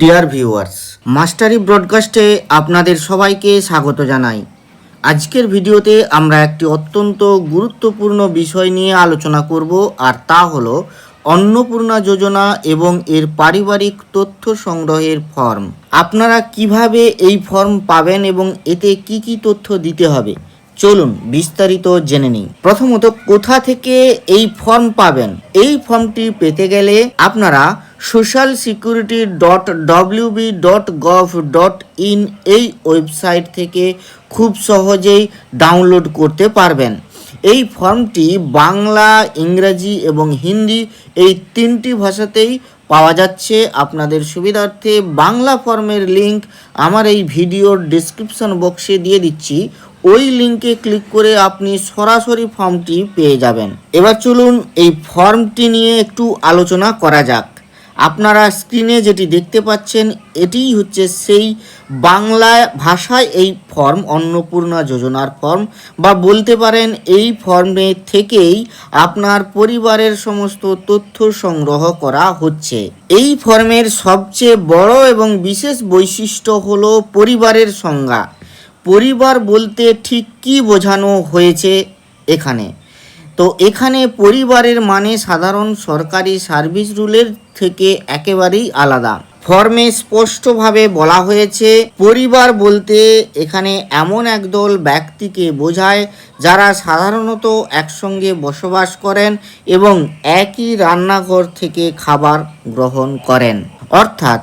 Dear viewers, মাস্টারি ব্রডকাস্টে আপনাদের সবাইকে স্বাগত জানাই। আজকের ভিডিওতে আমরা একটি অত্যন্ত গুরুত্বপূর্ণ বিষয় নিয়ে আলোচনা করব, আর তা হলো অন্নপূর্ণা যোজনা এবং এর পারিবারিক তথ্য সংগ্রহের ফর্ম। আপনারা কিভাবে এই ফর্ম পাবেন এবং এতে কি কি তথ্য দিতে হবে, চলুন বিস্তারিত জেনে নিই। প্রথমত, কোথা থেকে এই ফর্ম পাবেন? এই ফর্মটি পেতে গেলে আপনারা socialsecurity.wb.gov.in এই ওয়েবসাইট থেকে খুব সহজেই ডাউনলোড করতে পারবেন। এই ফর্মটি বাংলা, ইংরাজি এবং হিন্দি এই তিনটি ভাষাতেই পাওয়া যাচ্ছে। আপনাদের সুবিধার্থে বাংলা ফর্মের লিঙ্ক আমার এই ভিডিওর ডেসক্রিপশন বক্সে দিয়ে দিচ্ছি। ওই লিঙ্কে ক্লিক করে আপনি সরাসরি ফর্মটি পেয়ে যাবেন। এবার চলুন এই ফর্মটি নিয়ে একটু আলোচনা করা যাক। আপনারা স্ক্রিনে যেটি দেখতে পাচ্ছেন এটিই হচ্ছে সেই বাংলা ভাষায় এই ফর্ম, অন্নপূর্ণা যোজনার ফর্ম, বা বলতে পারেন এই ফর্মে থেকেই আপনার পরিবারের সমস্ত তথ্য সংগ্রহ করা হচ্ছে। এই ফর্মের সবচেয়ে বড় এবং বিশেষ বৈশিষ্ট্য হলো পরিবারের সংজ্ঞা। পরিবার বলতে ঠিক কী বোঝানো হয়েছে এখানে? তো এখানে পরিবারের মানে সাধারণ সরকারি সার্ভিস রুলের থেকে একেবারেই আলাদা। ফর্মে স্পষ্টভাবে বলা হয়েছে পরিবার বলতে এখানে এমন একদল ব্যক্তিকে বোঝায় যারা সাধারণত একসঙ্গে বসবাস করেন এবং একই রান্নাঘর থেকে খাবার গ্রহণ করেন। অর্থাৎ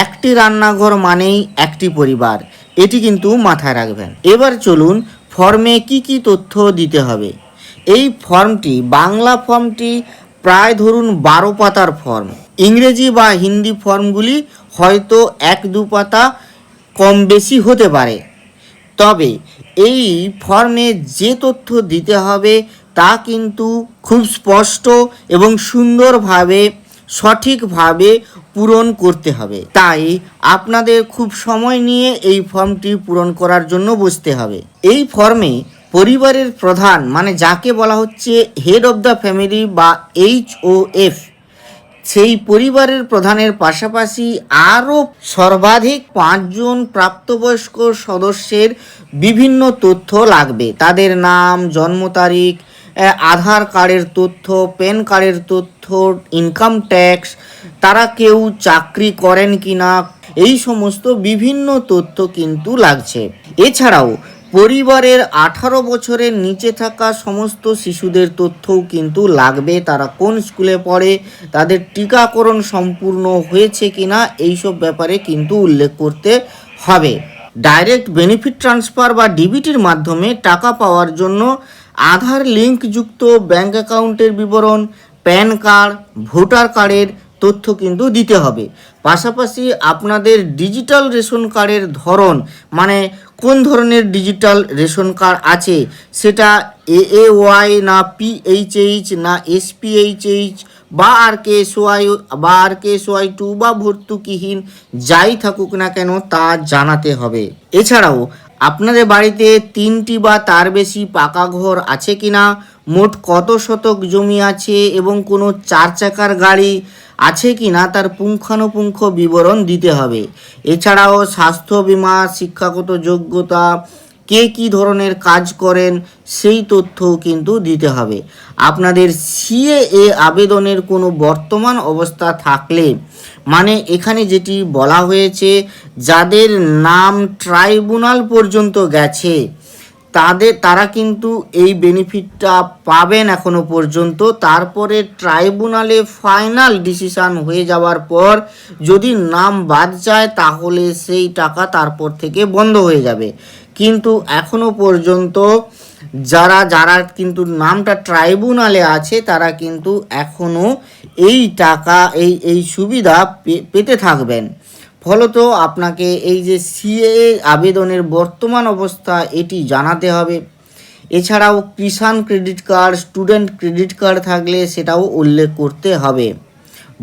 একটি রান্নাঘর মানেই একটি পরিবার, এটি কিন্তু মাথায় রাখবেন। এবার চলুন ফর্মে কি কি তথ্য দিতে হবে। এই ফর্মটি, বাংলা ফর্মটি প্রায় ধরুন 12 পাতার ফর্ম। ইংরেজি বা হিন্দি ফর্মগুলি হয়তো 1-2 পাতা কম বেশি হতে পারে। তবে এই ফর্মে যে তথ্য দিতে হবে তা কিন্তু খুব স্পষ্ট এবং সুন্দরভাবে, সঠিকভাবে পূরণ করতে হবে। তাই আপনাদের খুব সময় নিয়ে এই ফর্মটি পূরণ করার জন্য বসতে হবে। এই ফর্মে পরিবারের প্রধান, মানে যাকে বলা হচ্ছে হেড অফ দ্য ফ্যামিলি বা HOF, সেই পরিবারের প্রধানের পাশাপাশি আরও সর্বাধিক 5 জন প্রাপ্তবয়স্ক সদস্যের বিভিন্ন তথ্য লাগবে। তাদের নাম, জন্ম তারিখ, আধার কার্ডের তথ্য, প্যান কার্ডের তথ্য, ইনকাম ট্যাক্স, তারা কেউ চাকরি করেন কি না, এই সমস্ত বিভিন্ন তথ্য কিন্তু লাগছে। এছাড়াও পরিবারের 18 বছরের নিচে থাকা সমস্ত শিশুদের তথ্যও কিন্তু লাগবে। তারা কোন স্কুলে পড়ে, তাদের টিকাকরণ সম্পূর্ণ হয়েছে কিনা, এইসব ব্যাপারে কিন্তু উল্লেখ করতে হবে। ডাইরেক্ট বেনিফিট ট্রান্সফার বা ডিবিটির মাধ্যমে টাকা পাওয়ার জন্য আধার লিঙ্কযুক্ত ব্যাঙ্ক অ্যাকাউন্টের বিবরণ, প্যান কার্ড, ভোটার কার্ডের তথ্য কিন্তু দিতে হবে। পাশাপাশি আপনাদের ডিজিটাল রেশন কার্ডের ধরন, মানে কোন ধরনের ডিজিটাল রেশন কার্ড আছে, সেটা AAY না PHH না SPHH বা RKSY 2 বা ভর্তুকিহীন যাই থাকুক না কেন তা জানাতে হবে। এছাড়াও আপনাদের বাড়িতে 3টি বা তার বেশি পাকা ঘর আছে কিনা, মোট কত শতক জমি আছে এবং কোনো 4 চাকার গাড়ি আছে কি না তার পুঙ্খানুপুঙ্খ বিবরণ দিতে হবে। এছাড়াও স্বাস্থ্য বীমা, শিক্ষাগত যোগ্যতা, কে কী ধরনের কাজ করেন সেই তথ্যও কিন্তু দিতে হবে। আপনাদের CAA আবেদনের কোনো বর্তমান অবস্থা থাকলে, মানে এখানে যেটি বলা হয়েছে যাদের নাম ট্রাইব্যুনাল পর্যন্ত গেছে তারা কিন্তু এই বেনিফিটটা পাবেন এখনো পর্যন্ত। তারপরে ট্রাইব্যুনালে ফাইনাল ডিসিশন হয়ে যাওয়ার পর যদি নাম বাদ যায় তাহলে সেই টাকা তারপর থেকে বন্ধ হয়ে যাবে। কিন্তু এখনো পর্যন্ত যারা কিন্তু নামটা ট্রাইব্যুনালে আছে তারা কিন্তু এখনও এই টাকা, এই সুবিধা পেতে থাকবেন। ফলত আপনাকে এই যে CAA আবেদনের বর্তমান অবস্থা এটি জানাতে হবে। এছাড়াও Kisan credit card, student credit card থাকলে সেটাও উল্লেখ করতে হবে।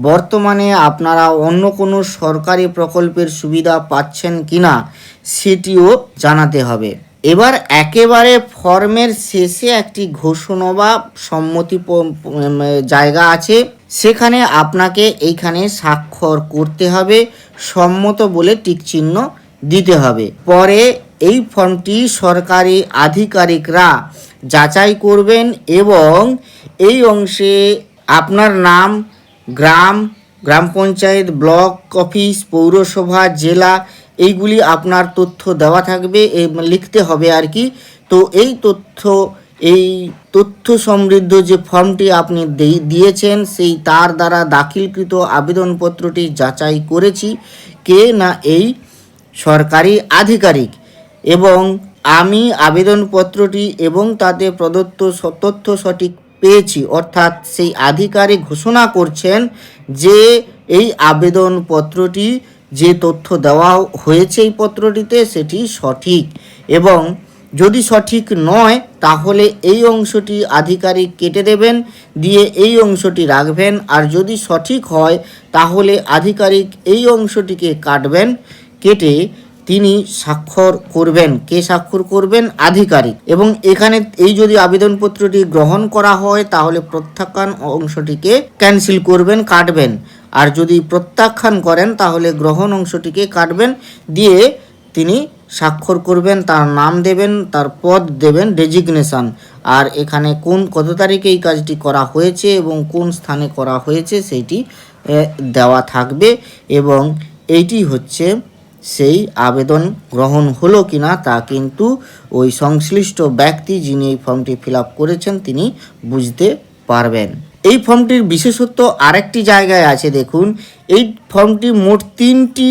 বর্তমানে আপনারা অন্য কোনো সরকারি প্রকল্পের সুবিধা পাচ্ছেন কিনা সেটিও জানাতে হবে। এবার একেবারে ফর্মের শেষে একটি ঘোষণা বা সম্মতি জায়গা আছে, সেখানে আপনাকে এইখানে স্বাক্ষর করতে হবে। সম্মত বলে টিক চিহ্ন দিতে হবে। পরে এই ফর্মটি সরকারি আধিকারিকরা যাচাই করবেন এবং এই অংশে আপনার নাম, গ্রাম পঞ্চায়েত, ব্লক অফিস, পৌরসভা, জেলা এইগুলি আপনার তথ্য দেওয়া থাকবে, লিখতে হবে আর কি। তো এই তথ্য সমৃদ্ধ যে ফর্মটি আপনি দিয়েছেন সেই তার দ্বারা দাখিলকৃত আবেদনপত্রটি যাচাই করেছি কে না এই সরকারি আধিকারিক, এবং আমি আবেদনপত্রটি এবং তাতে প্রদত্ত তথ্য সঠিক পেয়েছি, অর্থাৎ সেই আধিকারিক ঘোষণা করছেন যে এই আবেদনপত্রটি যে তথ্য দেওয়া হয়েছে এই পত্রটিতে সেটি সঠিক, এবং যদি সঠিক নয় তাহলে এই অংশটি আধিকারিক কেটে দেবেন, দিয়ে এই অংশটি রাখবেন, আর যদি সঠিক হয় তাহলে আধিকারিক এই অংশটিকে কাটবেন, কেটে তিনি স্বাক্ষর করবেন। কে স্বাক্ষর করবেন? আধিকারিক। এবং এখানে এই যদি আবেদনপত্রটি গ্রহণ করা হয় তাহলে প্রত্যাখ্যান অংশটিকে ক্যান্সেল করবেন, কাটবেন, আর যদি প্রত্যাখ্যান করেন তাহলে গ্রহণ অংশটিকে কাটবেন, দিয়ে তিনি স্বাক্ষর করবেন, তার নাম দেবেন, তার পদ দেবেন, ডেজিগনেশন, আর এখানে কত তারিখে এই কাজটি করা হয়েছে এবং কোন স্থানে করা হয়েছে সেইটি দেওয়া থাকবে, এবং এইটি হচ্ছে সেই আবেদন গ্রহণ হলো কিনা তা কিন্তু ওই সংশ্লিষ্ট ব্যক্তি যিনি এই ফর্মটি ফিল আপ করেছেন তিনি বুঝতে পারবেন। এই ফর্মটির বিশেষত্ব আরেকটি জায়গায় আছে, দেখুন এই ফর্মটি মোট 3টি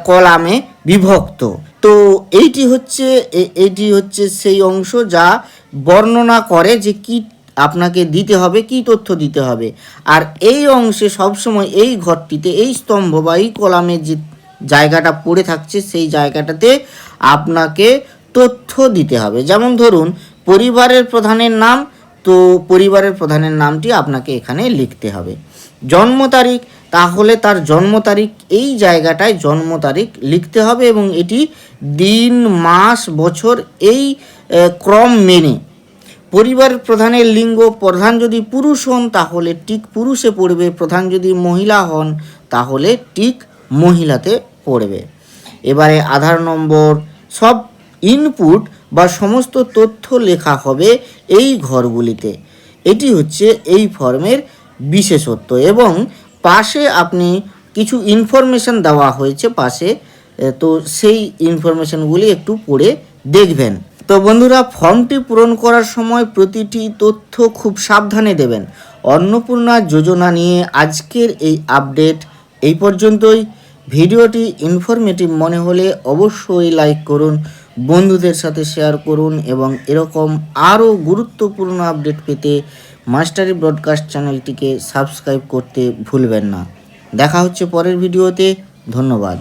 কলামে বিভক্ত। তো এইটি হচ্ছে সেই অংশ যা বর্ণনা করে যে কি আপনাকে দিতে হবে, কি তথ্য দিতে হবে, আর এই অংশে সবসময় এই ঘরটিতে এই স্তম্ভ বা এই কলামে যে জায়গাটা পড়ে থাকছে সেই জায়গাটাতে আপনাকে তথ্য দিতে হবে। যেমন ধরুন পরিবারের প্রধানের নাম, তো পরিবারের প্রধানের নামটি আপনাকে এখানে লিখতে হবে। জন্ম তারিখ, তাহলে তার জন্ম তারিখ এই জায়গাটায় জন্ম তারিখ লিখতে হবে, এবং এটি দিন, মাস, বছর এই ক্রম মেনে। পরিবারের প্রধানের লিঙ্গ, প্রধান যদি পুরুষ হন তাহলে টিক পুরুষে পড়বে, প্রধান যদি মহিলা হন তাহলে টিক মহিলাতে পড়বে। এবারে আধার নম্বর, সব ইনপুট বা সমস্ত তথ্য লেখা হবে এই ঘরগুলিতে। এটি হচ্ছে এই ফর্মের বিশেষত্ব, এবং পাশে আপনি কিছু ইনফরমেশন দেওয়া হয়েছে পাশে, তো সেই ইনফরমেশনগুলি একটু পড়ে দেখবেন। তো বন্ধুরা, ফর্মটি পূরণ করার সময় প্রতিটি তথ্য খুব সাবধানে দেবেন। অন্নপূর্ণা যোজনা নিয়ে আজকের এই আপডেট এই পর্যন্তই। ভিডিওটি ইনফরমেটিভ মনে হলে অবশ্যই লাইক করুন, বন্ধুদের সাথে শেয়ার করুন, এবং এরকম আরও গুরুত্বপূর্ণ আপডেট পেতে মাস্টারি ব্রডকাস্ট চ্যানেলটিকে সাবস্ক্রাইব করতে ভুলবেন না। দেখা হচ্ছে পরের ভিডিওতে। ধন্যবাদ।